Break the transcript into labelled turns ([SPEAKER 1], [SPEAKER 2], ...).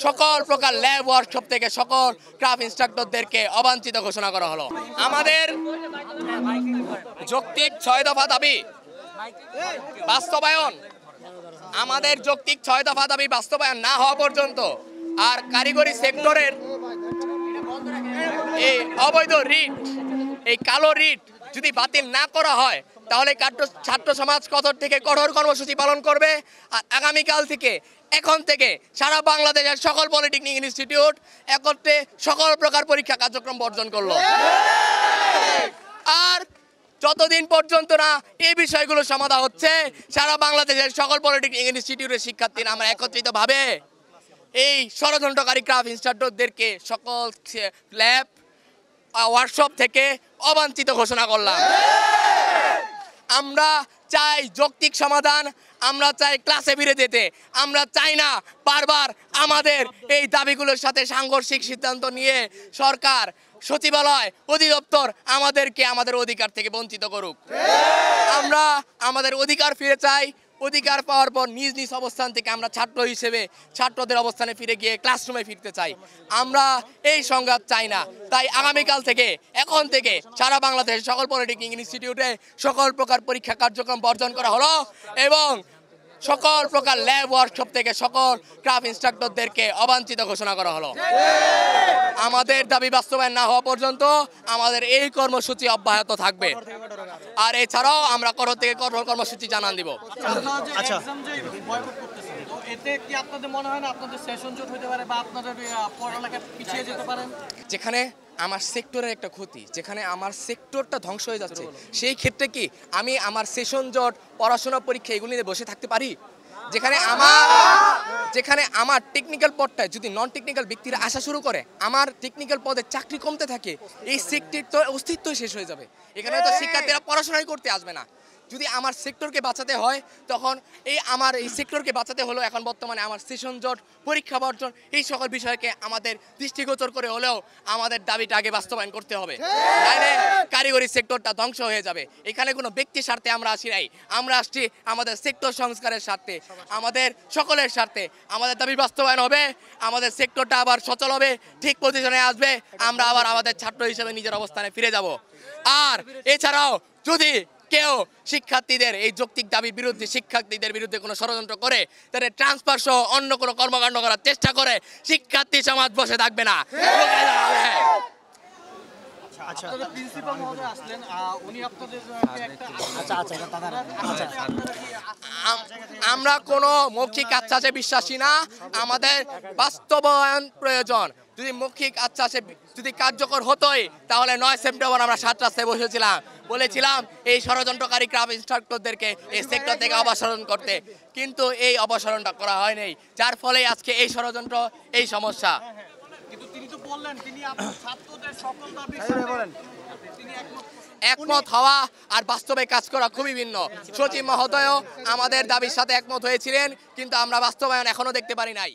[SPEAKER 1] সকল প্রকার lab workshop থেকে সকল ক্রাফট ইনস্ট্রাক্টরদেরকে অবাঞ্ছিত ঘোষণা করা হলো। আমাদের যৌক্তিক 6 দফা দাবি বাস্তবায়ন, আমাদের যৌক্তিক 6 দফা দাবি বাস্তবায়ন না হওয়া পর্যন্ত আর কারিগরি সেক্টরের এই অবৈধ রিট, এই কালো রিট যদি বাতিল না করা হয় তাহলে ছাত্র সমাজ কঠোর থেকে কঠোর কর্মসূচি পালন করবে। আর আগামীকাল থেকে এখন থেকে সারা বাংলাদেশের সকল পলিটেকনিক ইনস্টিটিউট একত্রে সকল প্রকার পরীক্ষা কার্যক্রম বর্জন করলো। আর যতদিন পর্যন্ত না এই বিষয়গুলো সমাধান হচ্ছে সারা বাংলাদেশের সকল পলিটেকনিক ইনস্টিটিউটের শিক্ষার্থীরা আমরা একত্রিতভাবে এই ষড়যন্ত্রকারী ক্রাফট ইনস্ট্রাক্টরদেরকে সকল ল্যাব ওয়ার্কশপ থেকে অবাঞ্ছিত ঘোষণা করলাম। আমরা চাই যৌক্তিক সমাধান, আমরা চাই ক্লাসে ফিরে যেতে, আমরা চাই না বারবার আমাদের এই দাবিগুলোর সাথে সাংঘর্ষিক সিদ্ধান্ত নিয়ে সরকার, সচিবালয়, অধিদপ্তর আমাদেরকে আমাদের অধিকার থেকে বঞ্চিত করুক। আমরা আমাদের অধিকার ফিরে চাই। অধিকার পাওয়ার পর নিজ নিজ অবস্থান থেকে আমরা ছাত্র হিসেবে ছাত্রদের অবস্থানে ফিরে গিয়ে ক্লাসরুমে ফিরতে চাই। আমরা এই সংঘাত চাই না। তাই আগামীকাল থেকে এখন থেকে সারা বাংলাদেশের সকল পলিটেকনিক ইনস্টিটিউটে সকল প্রকার পরীক্ষা কার্যক্রম বর্জন করা হলো এবং সকল প্রকার ল্যাব ওয়ার্কশপ থেকে সকল ক্রাফট ইনস্ট্রাক্টরদেরকে অবাঞ্ছিত ঘোষণা করা হলো। আমাদের দাবি বাস্তবায়ন না হওয়া পর্যন্ত আমাদের এই কর্মসূচি অব্যাহত থাকবে। আর এছাড়াও আমরা কঠোর থেকে কঠোর কর্মসূচি জানান দিব।
[SPEAKER 2] আচ্ছা, এতে কি আপনাদের মনে হয় না আপনাদের সেশন জট হতে পারে বা আপনাদের পড়ালেখা পিছিয়ে যেতে পারেন?
[SPEAKER 1] যেখানে আমার সেক্টরের একটা ক্ষতি, যেখানে আমার সেক্টরটা ধ্বংস হয়ে যাচ্ছে, সেই ক্ষেত্রে কি আমি আমার সেশন জট, পড়াশোনা, পরীক্ষা এগুলি নিয়ে বসে থাকতে পারি? যেখানে আমার টেকনিক্যাল পদটায় যদি নন টেকনিক্যাল ব্যক্তিরা আসা শুরু করে, আমার টেকনিক্যাল পদে চাকরি কমতে থাকে, এই সেক্টর তো অস্তিত্বই শেষ হয়ে যাবে। এখানে তো শিক্ষার্থীরা পড়াশোনাই করতে আসবে না। যদি আমার সেক্টরকে বাঁচাতে হয় তখন আমার এই সেক্টরকে বাঁচাতে হলো এখন বর্তমানে আমার সেশন জট, পরীক্ষা বর্জন এই সকল বিষয়কে আমাদের দৃষ্টিগোচর করে হলেও আমাদের দাবিটা আগে বাস্তবায়ন করতে হবে। তাইলে কারিগরি সেক্টরটা ধ্বংস হয়ে যাবে। এখানে কোনো ব্যক্তির স্বার্থে আমরা আসি নাই, আমরা আসছি আমাদের সেক্টর সংস্কারের স্বার্থে, আমাদের সকলের স্বার্থে। আমাদের দাবি বাস্তবায়ন হবে, আমাদের সেক্টরটা আবার সচল হবে, ঠিক পজিশনে আসবে, আমরা আবার আমাদের ছাত্র হিসেবে নিজের অবস্থানে ফিরে যাব। আর এছাড়াও যদি কেউ শিক্ষার্থীদের এই যৌক্তিক দাবির বিরুদ্ধে, শিক্ষার্থীদের বিরুদ্ধে কোনো ষড়যন্ত্র করে, তাদের ট্রান্সফার সহ অন্য কোনো কর্মকাণ্ড করার চেষ্টা করে, শিক্ষার্থী সমাজ বসে থাকবে না। আমরা কোনো মৌখিক আশ্বাসে বিশ্বাসী না, আমাদের বাস্তবায়ন প্রয়োজন। যদি মৌখিক আশ্বাসে যদি কার্যকর হতোই তাহলে 9 সেপ্টেম্বর আমরা 7 রাস্তায় বলেছিলাম এই ষড়যন্ত্রকারী ক্রাফট ইনস্ট্রাক্টরদেরকে এই সেক্টর থেকে অপসারণ করতে, কিন্তু এই অপসারণটা করা হয়নি, যার ফলে আজকে এই ষড়যন্ত্র, এই সমস্যা।
[SPEAKER 2] কিন্তু তিনি তো বললেন তিনি ছাত্রদের সকল দাবি
[SPEAKER 1] একমত হওয়া আর বাস্তবে কাজ করা খুবই ভিন্ন। সচিব মহোদয়ও আমাদের দাবির সাথে একমত হয়েছিলেন, কিন্তু আমরা বাস্তবায়ন এখনো দেখতে পারি নাই।